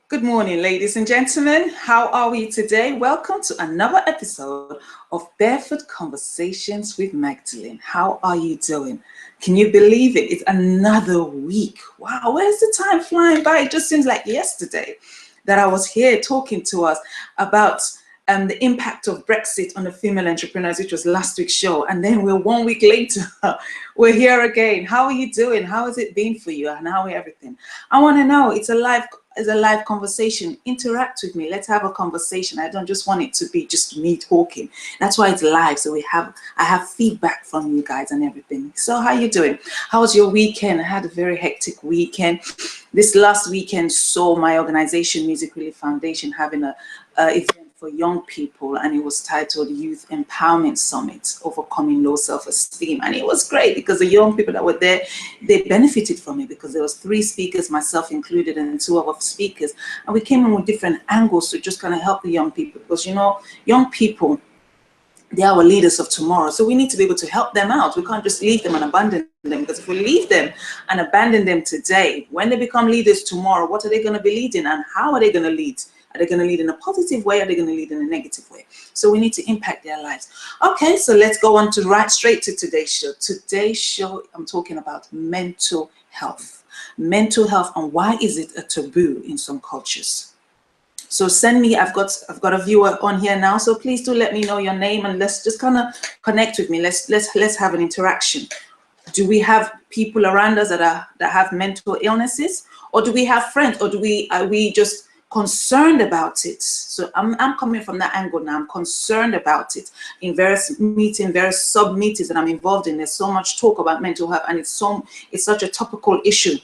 Good morning, ladies and gentlemen. How are we today? Welcome to another episode of Barefoot Conversations with Magdalene. How are you doing? Can you believe it? It's another week. Wow, where's the time flying by? It just seems like yesterday that I was here talking to us about the impact of Brexit on the female entrepreneurs, which was last week's show. And then we're 1 week later, we're here again. How are you doing? How has it been for you? And how is everything? I want to know. It's a live conversation. Interact with me. Let's have a conversation. I don't just want it to be just me talking. That's why it's live. So I have feedback from you guys and everything. So how you doing? How was your weekend? I had a very hectic weekend. This last weekend saw my organization, Music Relief Foundation, having a event for young people, and it was titled Youth Empowerment Summit, Overcoming Low Self-Esteem. And it was great because the young people that were there, they benefited from it because there was 3 speakers, myself included, and 2 other speakers. And we came in with different angles to just kind of help the young people because, you know, young people, they are our leaders of tomorrow. So we need to be able to help them out. We can't just leave them and abandon them, because if we leave them and abandon them today, when they become leaders tomorrow, what are they going to be leading and how are they going to lead? Are they going to lead in a positive way? Are they going to lead in a negative way? So we need to impact their lives. Okay, so let's go on to right straight to today's show. Today's show, I'm talking about mental health. Mental health, and why is it a taboo in some cultures? So send me, I've got a viewer on here now, so please do let me know your name and let's just kind of connect with me. Let's have an interaction. Do we have people around us that have mental illnesses, or do we have friends, or are we just concerned about it? So I'm coming from that angle now. I'm concerned about it. In various meetings, various sub meetings that I'm involved in, there's so much talk about mental health, and it's such a topical issue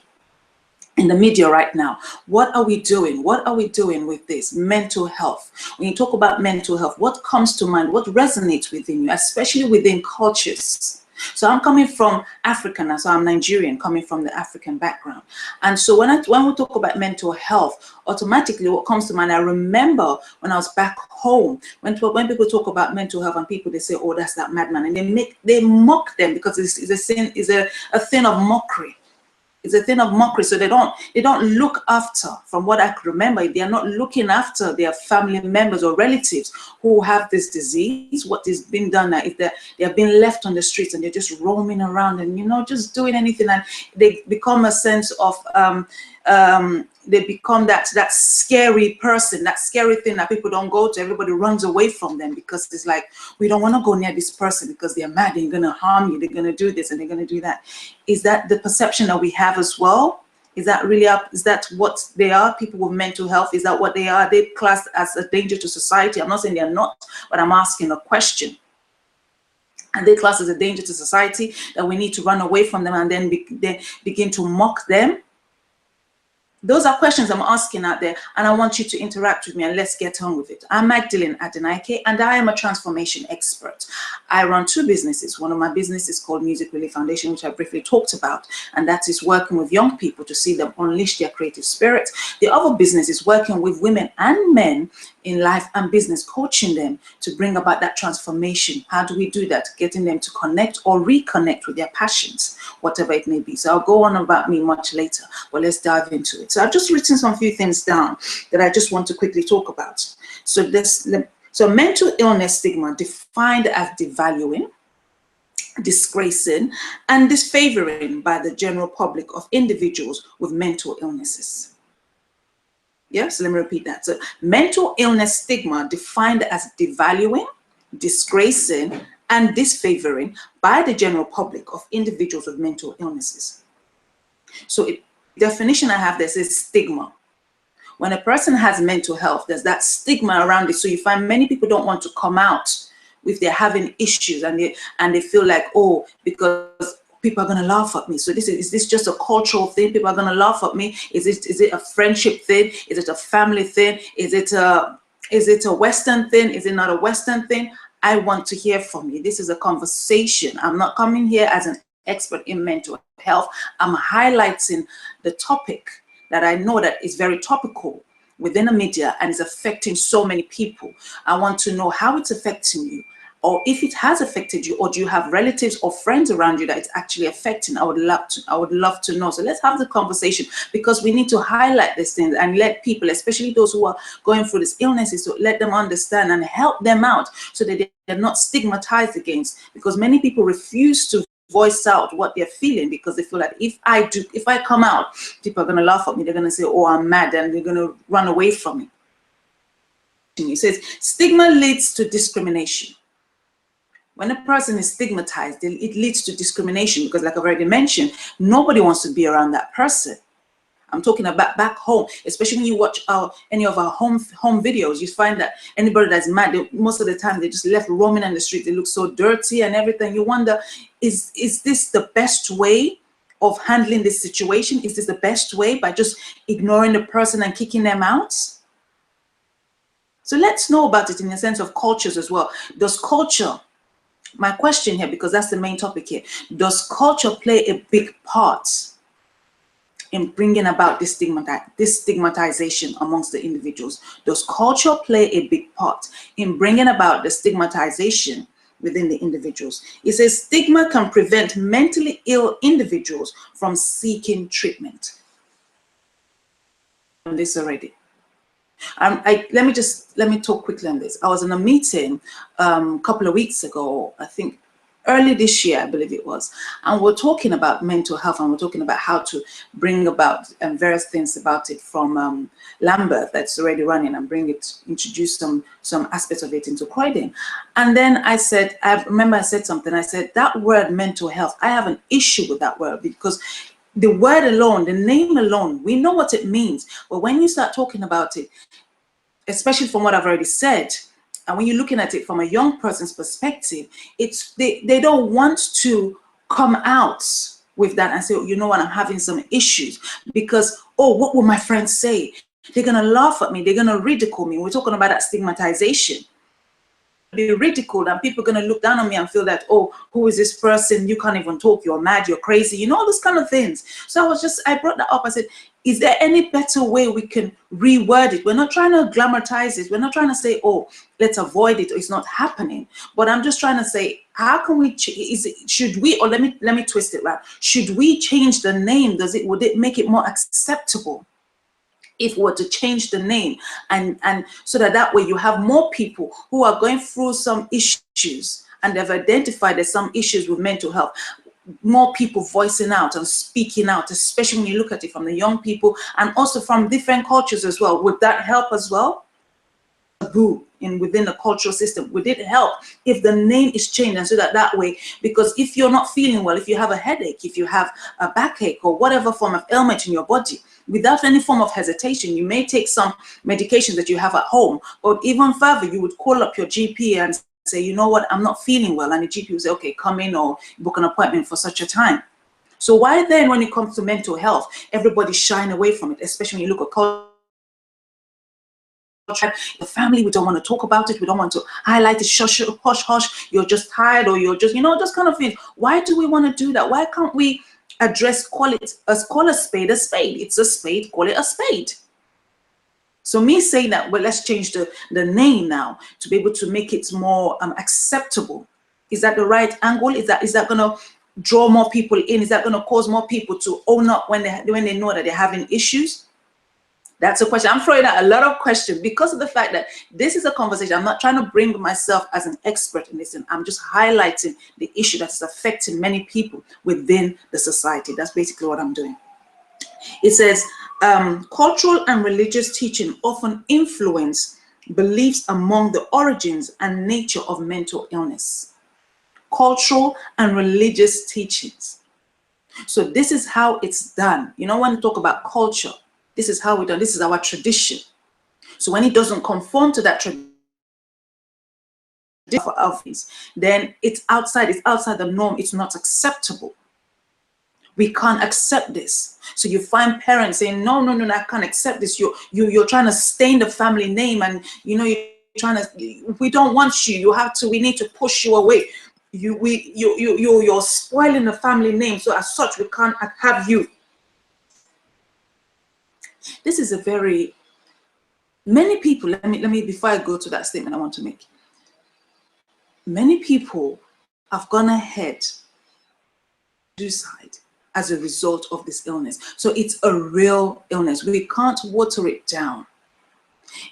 in the media right now. What are we doing? What are we doing with this mental health? When you talk about mental health, what comes to mind? What resonates within you, especially within cultures? So I'm coming from Africa now, so I'm Nigerian, coming from the African background. And so when we talk about mental health, automatically what comes to mind, I remember when I was back home, when people talk about mental health and people, they say, oh, that's that madman. And they mock them because it's a thing of mockery. It's a thing of mockery. So they don't look after, from what I could remember, they are not looking after their family members or relatives who have this disease. What is being done now is that they have been left on the streets and they're just roaming around and, you know, just doing anything. And they become a sense of, they become that scary person, that scary thing that people don't go to. Everybody runs away from them because it's like, we don't want to go near this person because they're mad, they're going to harm you, they're going to do this and they're going to do that. Is that the perception that we have as well? Is that really is that what they are? People with mental health, is that what they are? They're classed as a danger to society. I'm not saying they're not, but I'm asking a question. And they classed as a danger to society, that we need to run away from them and then they begin to mock them? Those are questions I'm asking out there, and I want you to interact with me, and let's get on with it. I'm Magdalene Adenaike, and I am a transformation expert. I run 2 businesses. One of my businesses is called Music Relief Foundation, which I briefly talked about, and that is working with young people to see them unleash their creative spirit. The other business is working with women and men in life and business, coaching them to bring about that transformation. How do we do that? Getting them to connect or reconnect with their passions, whatever it may be. So I'll go on about me much later, but let's dive into it. So I've just written some few things down that I just want to quickly talk about. So mental illness stigma, defined as devaluing, disgracing, and disfavouring by the general public of individuals with mental illnesses. Yes, let me repeat that. So mental illness stigma, defined as devaluing, disgracing, and disfavoring by the general public of individuals with mental illnesses. So definition I have, this is stigma. When a person has mental health, there's that stigma around it. So you find many people don't want to come out if they're having issues, and they feel like, oh, because people are going to laugh at me. So is this just a cultural thing? People are going to laugh at me. Is it a friendship thing? Is it a family thing? Is it a Western thing? Is it not a Western thing? I want to hear from you. This is a conversation. I'm not coming here as an expert in mental health. I'm highlighting the topic that I know that is very topical within the media and is affecting so many people. I want to know how it's affecting you. or if it has affected you, or do you have relatives or friends around you that it's actually affecting? I would love to know. So let's have the conversation, because we need to highlight these things and let people, especially those who are going through these illnesses, to let them understand and help them out so that they're not stigmatized against, because many people refuse to voice out what they're feeling, because they feel like if I come out, people are going to laugh at me, they're going to say, oh, I'm mad, and they're going to run away from me. It says stigma leads to discrimination. When a person is stigmatized, it leads to discrimination, because like I've already mentioned, nobody wants to be around that person. I'm talking about back home, especially when you watch any of our home videos, you find that anybody that's mad, most of the time they're just left roaming on the street. They look so dirty and everything. You wonder, is this the best way of handling this situation? Is this the best way, by just ignoring the person and kicking them out? So let's know about it in the sense of cultures as well. Does culture, my question here, because that's the main topic here, does culture play a big part in bringing about this stigmatization amongst the individuals? Does culture play a big part in bringing about the stigmatization within the individuals? It says stigma can prevent mentally ill individuals from seeking treatment. On this already. Let me talk quickly on this. I was in a meeting a couple of weeks ago, I think early this year, I believe it was, and we're talking about mental health, and we're talking about how to bring about various things about it from Lambert that's already running, and introduce some aspects of it into Croydon. And then I remember I said something. I said that word mental health, I have an issue with that word, because the word alone, the name alone, we know what it means. But when you start talking about it, especially from what I've already said, and when you're looking at it from a young person's perspective, they don't want to come out with that and say, oh, you know what, I'm having some issues, because, oh, what will my friends say? They're going to laugh at me. They're going to ridicule me. We're talking about that stigmatization. Be ridiculed, and people are going to look down on me and feel that, oh, who is this person? You can't even talk, you're mad, you're crazy, you know, all those kind of things. So I brought that up. I said, is there any better way we can reword it? We're not trying to glamorize it. We're not trying to say, oh, let's avoid it, or it's not happening. But I'm just trying to say, how can we, should we, or let me twist it right. Should we change the name? Would it make it more acceptable if we were to change the name, and so that way you have more people who are going through some issues and they've identified there's some issues with mental health, more people voicing out and speaking out, especially when you look at it from the young people and also from different cultures as well. Would that help as well? Taboo within the cultural system, would it help if the name is changed, and so that way, because if you're not feeling well, if you have a headache, if you have a backache, or whatever form of ailment in your body, without any form of hesitation, you may take some medication that you have at home, or even further, you would call up your GP and say, you know what, I'm not feeling well, and the GP will say, okay, come in or book an appointment for such a time. So why then, when it comes to mental health, everybody's shying away from it, especially when you look at culture? The family, we don't want to talk about it, we don't want to highlight it, hush hush, you're just tired, or you're just, you know, those kind of things. Why do we want to do that? Why can't we call a spade a spade? It's a spade, call it a spade. So me saying that, well, let's change the name now to be able to make it more acceptable. Is that the right angle? Is that going to draw more people in? Is that going to cause more people to own up when they know that they're having issues? That's a question. I'm throwing out a lot of questions because of the fact that this is a conversation. I'm not trying to bring myself as an expert in this, and I'm just highlighting the issue that is affecting many people within the society. That's basically what I'm doing. It says, cultural and religious teaching often influence beliefs among the origins and nature of mental illness. Cultural and religious teachings. So this is how it's done. You know, when you talk about culture, this is how we done. This is our tradition. So when it doesn't conform to that tradition, then it's outside the norm. It's not acceptable. We can't accept this. So you find parents saying, no, I can't accept this. You're trying to stain the family name, and you know, you're trying to, we don't want you. We need to push you away. You're spoiling the family name. So as such, we can't have you. This is many people, let me, before I go to that statement I want to make. many people have gone ahead suicide as a result of this illness. So it's a real illness. We can't water it down.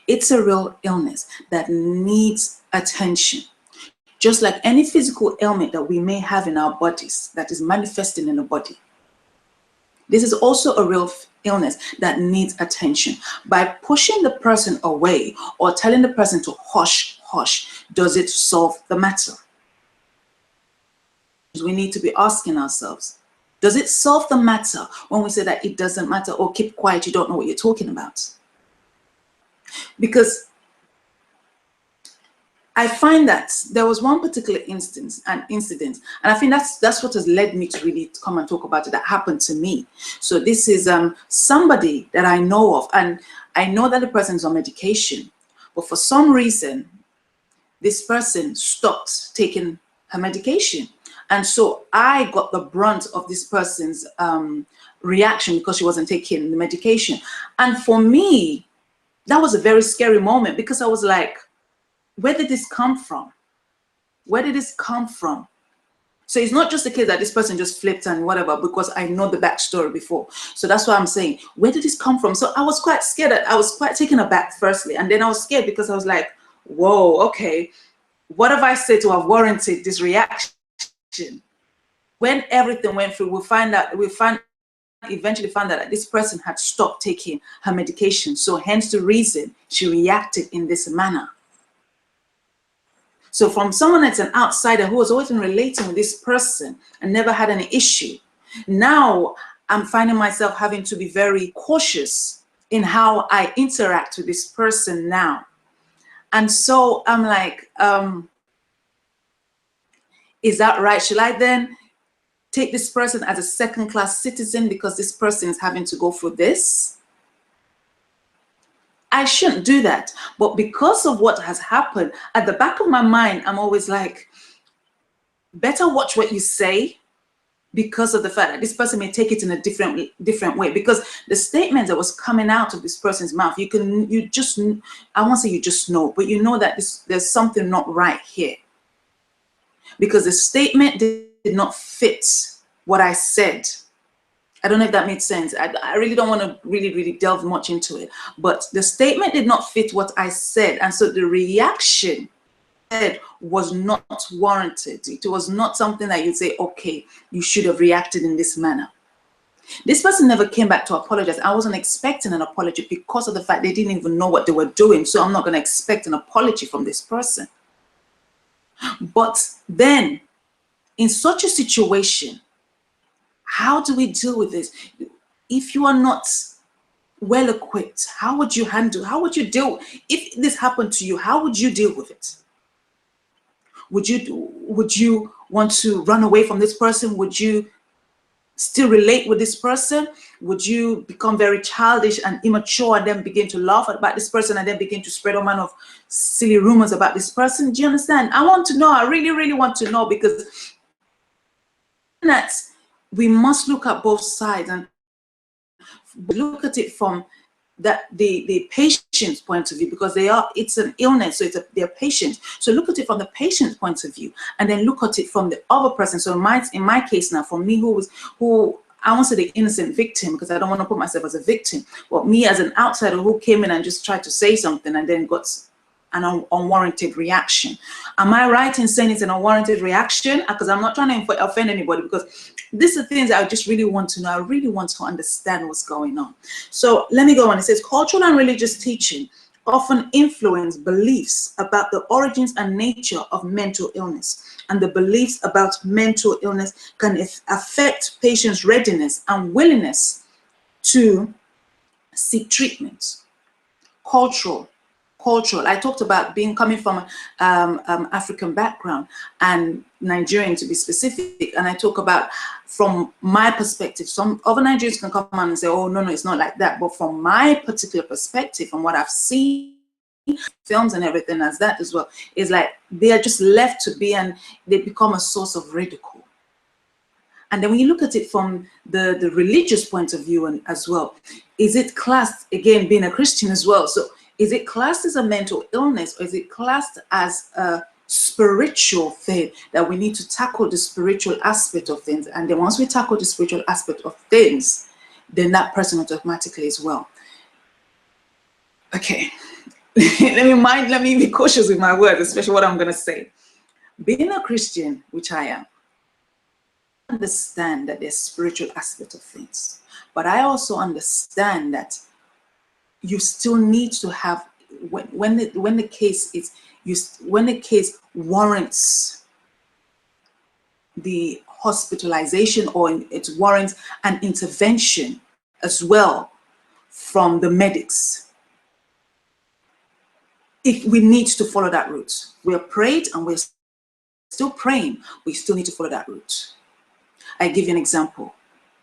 It's a real illness that needs attention. Just like any physical ailment that we may have in our bodies that is manifesting in the body. This is also a real illness that needs attention. By pushing the person away or telling the person to hush, hush, does it solve the matter? We need to be asking ourselves, does it solve the matter when we say that it doesn't matter, or keep quiet, you don't know what you're talking about? Because I find that there was one particular incident, and I think that's what has led me to really come and talk about it, that happened to me. So this is somebody that I know of, and I know that the person's on medication, but for some reason, this person stopped taking her medication. And so I got the brunt of this person's reaction because she wasn't taking the medication. And for me, that was a very scary moment, because I was like, where did this come from? Where did this come from? So it's not just the case that this person just flipped and whatever, because I know the backstory before. So that's why I'm saying, where did this come from? So I was quite scared. I was quite taken aback firstly. And then I was scared because I was like, whoa, okay, what have I said to have warranted this reaction? When everything went through, eventually found out that this person had stopped taking her medication. So hence the reason she reacted in this manner. So from someone that's an outsider who was always been relating with this person and never had any issue, now I'm finding myself having to be very cautious in how I interact with this person now. And so I'm like, is that right? Should I then take this person as a second-class citizen because this person is having to go through this? I shouldn't do that. But because of what has happened, at the back of my mind, I'm always like, better watch what you say, because of the fact that this person may take it in a different way. Because the statement that was coming out of this person's mouth, I won't say you just know, but you know that there's something not right here. Because the statement did not fit what I said. I don't know if that made sense. I really don't want to really delve much into it. But the statement did not fit what I said. And so the reaction was not warranted. It was not something that you'd say, okay, you should have reacted in this manner. This person never came back to apologize. I wasn't expecting an apology because of the fact they didn't even know what they were doing. So I'm not going to expect an apology from this person. But then, in such a situation, how do we deal with this? If you are not well equipped, how would you deal? If this happened to you, how would you deal with it? Would you want to run away from this person? Would you still relate with this person? Would you become very childish and immature and then begin to laugh about this person and then begin to spread all manner of silly rumors about this person? Do you understand? I want to know. I really want to know, because that we must look at both sides and look at it from the patient's point of view, because it's an illness, so they're patients. So look at it from the patient's point of view, and then look at it from the other person. So in my case now, for me, who I won't say the innocent victim, because I don't want to put myself as a victim, but me as an outsider who came in and just tried to say something and then got an unwarranted reaction. Am I right in saying it's an unwarranted reaction? Because I'm not trying to offend anybody, because these are things I just really want to know. I really want to understand what's going on. So let me go on. It says, cultural and religious teaching often influence beliefs about the origins and nature of mental illness, and the beliefs about mental illness can affect patients' readiness and willingness to seek treatment. Cultural. I talked about coming from African background and Nigerian, to be specific, and I talk about from my perspective. Some other Nigerians can come on and say, oh, no, it's not like that. But from my particular perspective, from what I've seen, films and everything as that as well, is like they are just left to be, and they become a source of ridicule. And then when you look at it from the religious point of view and as well, is it classed, again, being a Christian as well? So is it classed as a mental illness, or is it classed as a spiritual thing, that we need to tackle the spiritual aspect of things. And then once we tackle the spiritual aspect of things, then that person automatically is well. Okay. let me be cautious with my words, especially what I'm going to say. Being a Christian, which I am, I understand that there's spiritual aspect of things, but I also understand that you still need to have, when the case is when the case warrants the hospitalization, or it warrants an intervention as well from the medics, if we need to follow that route. We are prayed and we're still praying, we still need to follow that route. I give you an example.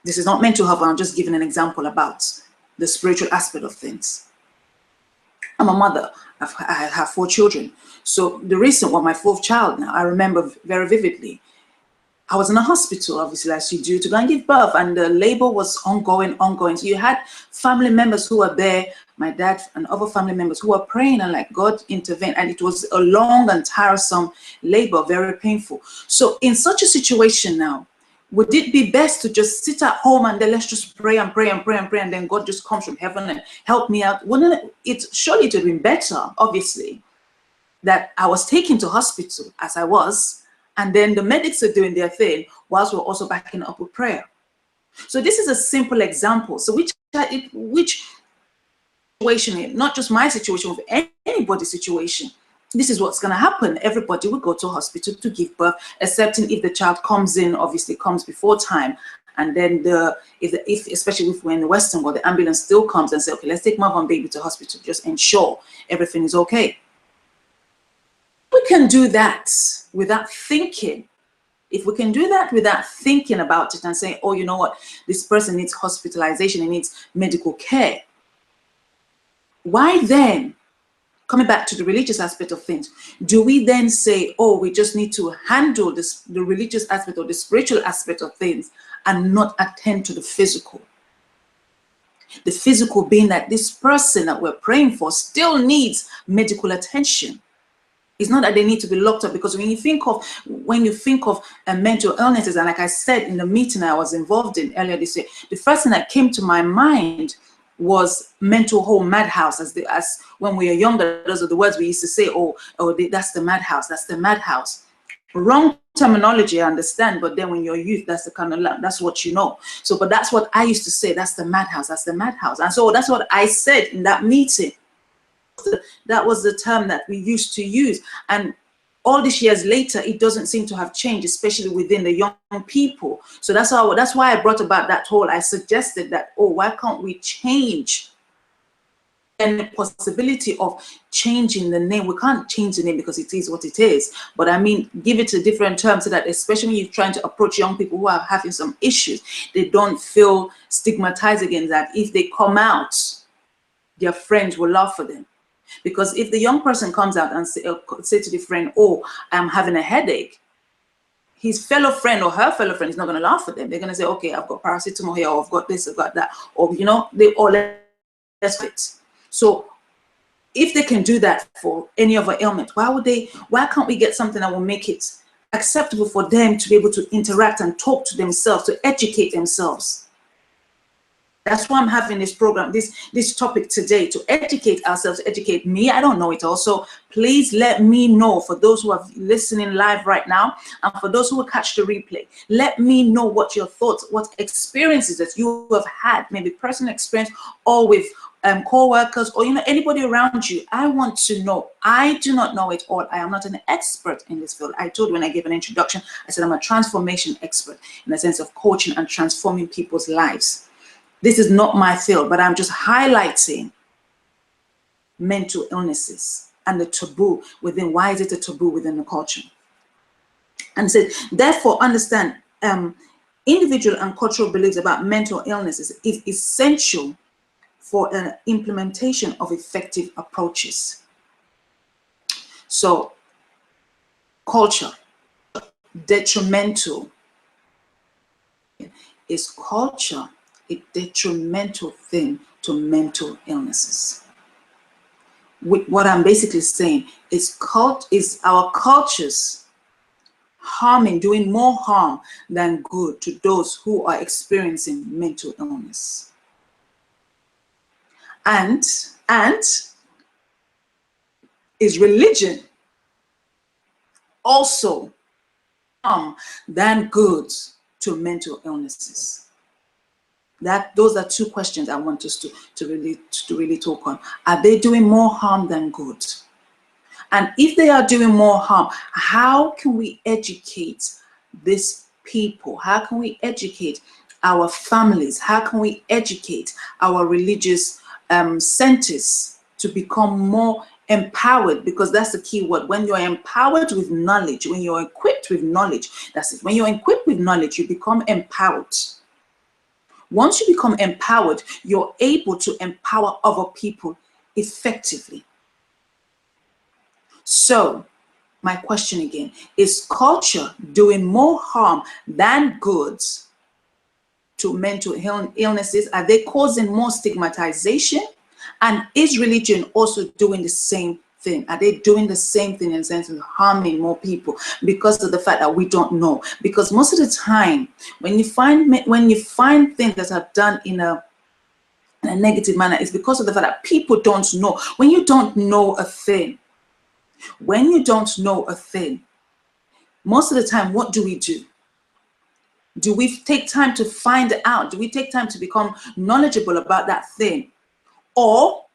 This is not mental health, I'm just giving an example about the spiritual aspect of things. I'm a mother. I have 4 children. So the recent one, my 4th child now, I remember very vividly. I was in a hospital, obviously, as you do, to go and give birth, and the labor was ongoing. So you had family members who were there, my dad and other family members who were praying, and like God intervened, and it was a long and tiresome labor, very painful. So in such a situation now, would it be best to just sit at home and then let's just pray and pray and pray and pray, and then God just comes from heaven and help me out? Wouldn't it surely it would have been better, obviously, that I was taken to hospital as I was, and then the medics are doing their thing whilst we're also backing up with prayer. So this is a simple example. So which situation, not just my situation, with anybody's situation, this is what's going to happen. Everybody will go to hospital to give birth, excepting if the child comes in, obviously comes before time. And then if especially if we're in the Western world, the ambulance still comes and says, okay, let's take mother and baby to hospital, just ensure everything is okay. We can do that without thinking. If we can do that without thinking about it and saying, oh, you know what, this person needs hospitalization, he needs medical care. Why then, coming back to the religious aspect of things, do we then say, oh, we just need to handle this, the religious aspect or the spiritual aspect of things, and not attend to the physical? The physical being that this person that we're praying for still needs medical attention. It's not that they need to be locked up, because when you think of mental illnesses, and like I said in the meeting I was involved in earlier this year, the first thing that came to my mind was mental home, madhouse. As when we were younger, those are the words we used to say. That's the madhouse. That's the madhouse. Wrong terminology, I understand, but then when you're youth, that's the kind of that's what you know. So, but that's what I used to say. That's the madhouse. That's the madhouse. And so that's what I said in that meeting. That was the term that we used to use, and all these years later, it doesn't seem to have changed, especially within the young people. So that's why I brought about that whole. I suggested that, oh, why can't we change? And the possibility of changing the name. We can't change the name because it is what it is, but I mean, give it a different term so that, especially when you're trying to approach young people who are having some issues, they don't feel stigmatized against that. If they come out, their friends will laugh for them. Because if the young person comes out and say to the friend, oh, I'm having a headache, his fellow friend or her fellow friend is not going to laugh at them. They're going to say, okay, I've got paracetamol here, or I've got this, I've got that, or, you know, let's fit. So if they can do that for any other ailment, why can't we get something that will make it acceptable for them to be able to interact and talk to themselves, to educate themselves? That's why I'm having this program, this topic today, to educate ourselves, educate me. I don't know it all. So please let me know, for those who are listening live right now, and for those who will catch the replay, let me know what your thoughts, what experiences that you have had, maybe personal experience, or with co-workers, or, you know, anybody around you. I want to know. I do not know it all. I am not an expert in this field. I told, when I gave an introduction, I said I'm a transformation expert in the sense of coaching and transforming people's lives. This is not my field, but I'm just highlighting mental illnesses and the taboo within. Why is it a taboo within the culture? And said, therefore, understand individual and cultural beliefs about mental illnesses is essential for an implementation of effective approaches. So, culture, detrimental. Is culture a detrimental thing to mental illnesses? what I'm basically saying is our cultures harming, doing more harm than good to those who are experiencing mental illness. And is religion also harm than good to mental illnesses? Those are two questions I want us to really talk on. Are they doing more harm than good? And if they are doing more harm, how can we educate these people? How can we educate our families? How can we educate our religious centers to become more empowered? Because that's the key word. When you're empowered with knowledge, when you're equipped with knowledge, that's it. When you're equipped with knowledge, you become empowered. Once you become empowered, you're able to empower other people effectively. So my question again, is culture doing more harm than good to mental illnesses? Are they causing more stigmatization? And is religion also doing the same thing? Are they doing the same thing in the sense of harming more people because of the fact that we don't know? Because most of the time, when you find things that are done in a negative manner, it's because of the fact that people don't know. When you don't know a thing, most of the time, what do we do? Do we take time to find out? Do we take time to become knowledgeable about that thing? Or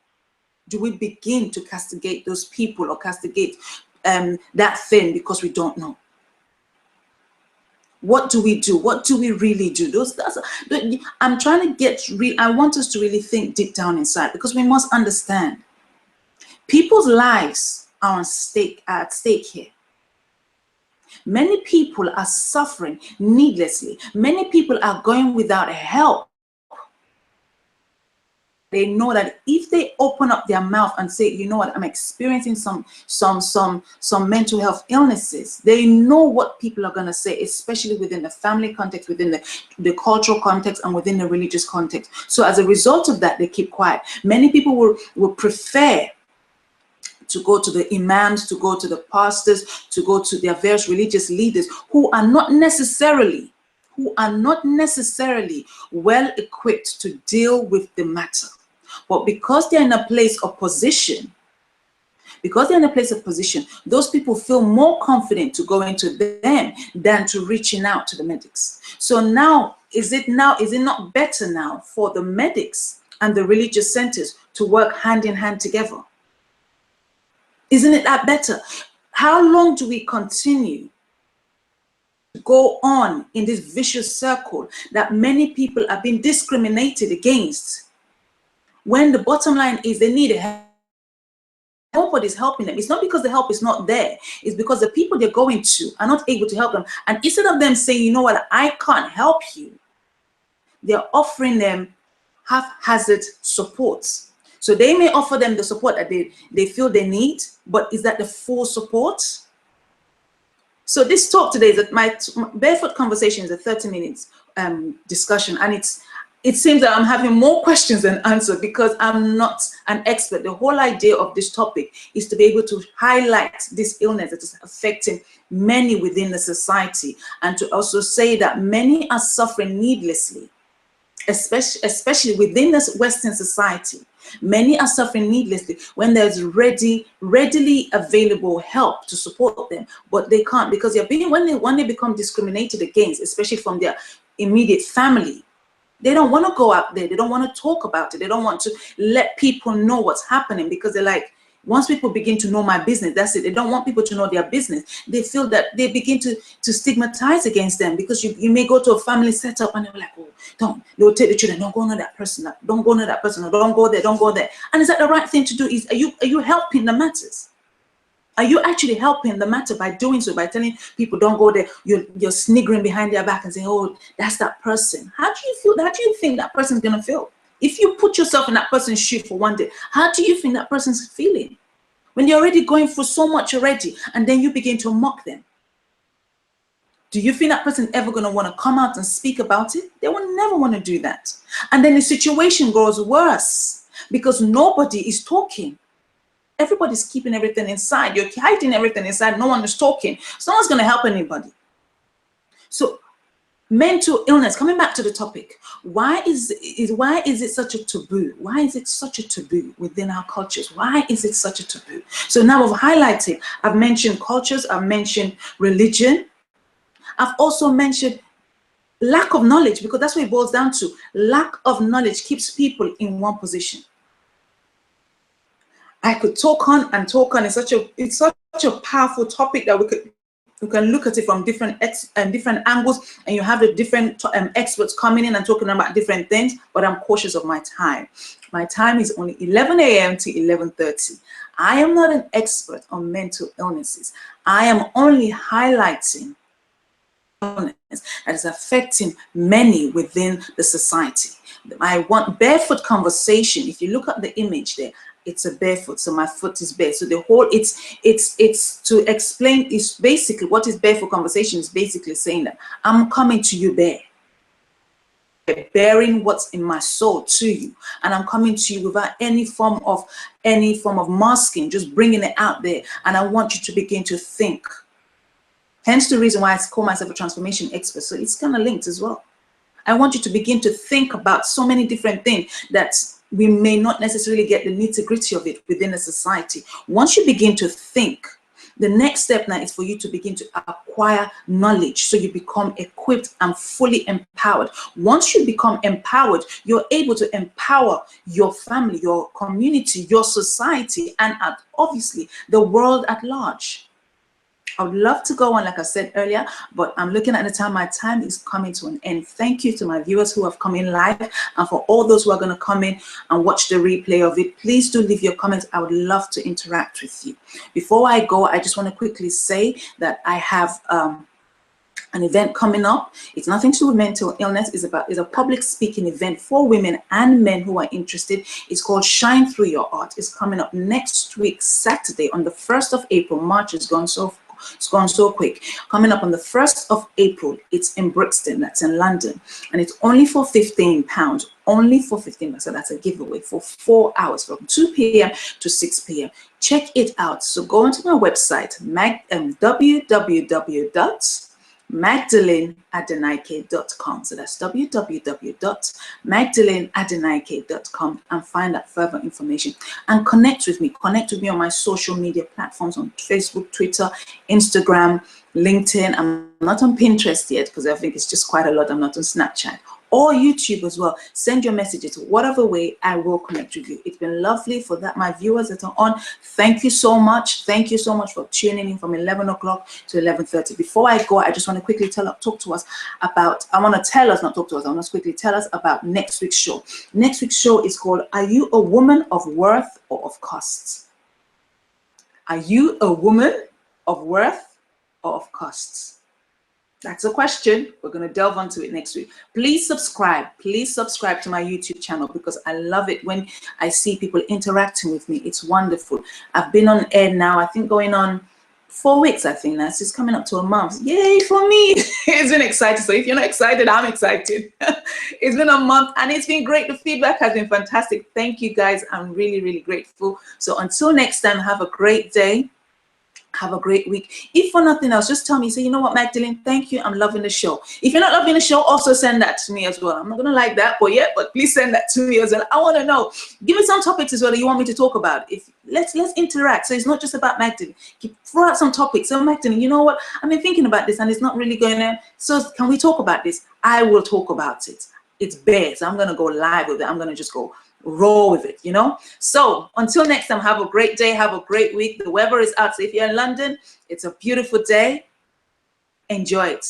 do we begin to castigate those people or castigate that thing because we don't know? What do we do? What do we really do? I'm trying to I want us to really think deep down inside, because we must understand people's lives are at stake here. Many people are suffering needlessly. Many people are going without help. They know that if they open up their mouth and say, you know what, I'm experiencing some mental health illnesses, they know what people are going to say, especially within the family context, within the cultural context, and within the religious context. So as a result of that, they keep quiet. Many people will prefer to go to the imams, to go to the pastors, to go to their various religious leaders who are not necessarily well equipped to deal with the matter. But because they're in a place of position, those people feel more confident to go into them than to reaching out to the medics. So now, is it not better now for the medics and the religious centers to work hand in hand together? Isn't it that better? How long do we continue to go on in this vicious circle that many people are being discriminated against, when the bottom line is they need help? Nobody's helping them. It's not because the help is not there. It's because the people they're going to are not able to help them. And instead of them saying, you know what, I can't help you, they're offering them haphazard support. So they may offer them the support that they feel they need, but is that the full support? So this talk today is that my Barefoot Conversation is a 30 minutes discussion, and it seems that I'm having more questions than answers because I'm not an expert. The whole idea of this topic is to be able to highlight this illness that is affecting many within the society, and to also say that many are suffering needlessly, especially within this Western society. Many are suffering needlessly when there's readily available help to support them, but they can't, because when they become discriminated against, especially from their immediate family, they don't want to go out there. They don't want to talk about it. They don't want to let people know what's happening, because they're like, once people begin to know my business, that's it. They don't want people to know their business. They feel that they begin to stigmatize against them, because you may go to a family setup and they're like, oh, they'll tell the children, don't go near that person, don't go near that person, or don't go there, don't go there. And is that the right thing to do? Are you helping the matters? Are you actually helping the matter by doing so, by telling people don't go there? You're sniggering behind their back and saying, oh, that's that person. How do you feel? How do you think that person's gonna feel? If you put yourself in that person's shoe for one day, how do you think that person's feeling? When you're already going through so much already, and then you begin to mock them. Do you think that person ever going to want to come out and speak about it? They will never want to do that. And then the situation grows worse because nobody is talking. Everybody's keeping everything inside. You're hiding everything inside. No one is talking. So no one's going to help anybody. So mental illness, coming back to the topic, why is it such a taboo? Why is it such a taboo within our cultures? Why is it such a taboo? So now I've highlighted, I've mentioned cultures, I've mentioned religion, I've also mentioned lack of knowledge, because that's what it boils down to. Lack of knowledge keeps people in one position. I could talk on and talk on. It's such a powerful topic that we can look at it from different angles, and you have the different experts coming in and talking about different things, but I'm cautious of my time. My time is only 11 a.m. to 11:30. I am not an expert on mental illnesses. I am only highlighting illness that is affecting many within the society. I want barefoot conversation. If you look at the image there, it's a barefoot, so my foot is bare. So the whole, it's to explain, is basically what is barefoot conversation is basically saying that I'm coming to you bare, bearing what's in my soul to you, and I'm coming to you without any form of masking, just bringing it out there, and I want you to begin to think. Hence the reason why I call myself a transformation expert. So it's kind of linked as well. I want you to begin to think about so many different things that we may not necessarily get the nitty-gritty of it within a society. Once you begin to think, the next step now is for you to begin to acquire knowledge, so you become equipped and fully empowered. Once you become empowered, you're able to empower your family, your community, your society, and obviously the world at large. I would love to go on, like I said earlier, but I'm looking at the time. My time is coming to an end. Thank you to my viewers who have come in live, and for all those who are going to come in and watch the replay of it, please do leave your comments. I would love to interact with you. Before I go, I just want to quickly say that I have an event coming up. It's nothing to do with mental illness. It's a public speaking event for women and men who are interested. It's called Shine Through Your Art. It's coming up next week, Saturday, on the 1st of April. March has gone so quick. Coming up on the 1st of April, it's in Brixton, that's in London, and it's only for £15, only for £15. So that's a giveaway for 4 hours from 2 p.m. to 6 p.m. Check it out. So go onto my website, www.magdaleneadenike.com. So that's www.magdaleneadenike.com, and find out further information and connect with me. Connect with me on my social media platforms on Facebook, Twitter, Instagram, LinkedIn. I'm not on Pinterest yet because I think it's just quite a lot. I'm not on Snapchat or YouTube as well. Send your messages. Whatever way, I will connect with you. It's been lovely for that. My viewers that are on, thank you so much. Thank you so much for tuning in from 11 o'clock to 11:30. Before I go, I just want to quickly talk to us about, I want to quickly tell us about next week's show. Next week's show is called, Are You a Woman of Worth or of Costs? Are you a woman of worth or of costs? That's a question. We're going to delve into it next week. Please subscribe. Please subscribe to my YouTube channel, because I love it when I see people interacting with me. It's wonderful. I've been on air now, I think going on 4 weeks, I think now. It's coming up to a month. Yay for me. It's been exciting. So if you're not excited, I'm excited. It's been a month and it's been great. The feedback has been fantastic. Thank you guys. I'm really, really grateful. So until next time, have a great day. Have a great week. If for nothing else, just tell me, say, you know what, Magdalene, thank you, I'm loving the show. If you're not loving the show, also send that to me as well. I'm not gonna like that, but please send that to me as well. I want to know. Give me some topics as well that you want me to talk about. If let's interact. So it's not just about Magdalene. Throw out some topics. So Magdalene, you know what, I've been thinking about this and it's not really going on. So can we talk about this? I will talk about it. It's bare, so I'm gonna go live with it. I'm gonna just go roll with it, you know. So until next time, have a great day, have a great week. The weather is out, so if you're in London, it's a beautiful day. Enjoy it.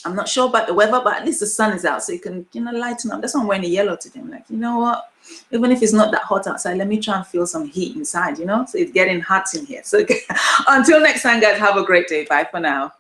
I'm not sure about the weather, but at least the sun is out, so you can, you know, lighten up. That's why I'm wearing a yellow today. I'm like, you know what, even if it's not that hot outside, let me try and feel some heat inside, you know. So it's getting hot in here. So until next time, guys, have a great day. Bye for now.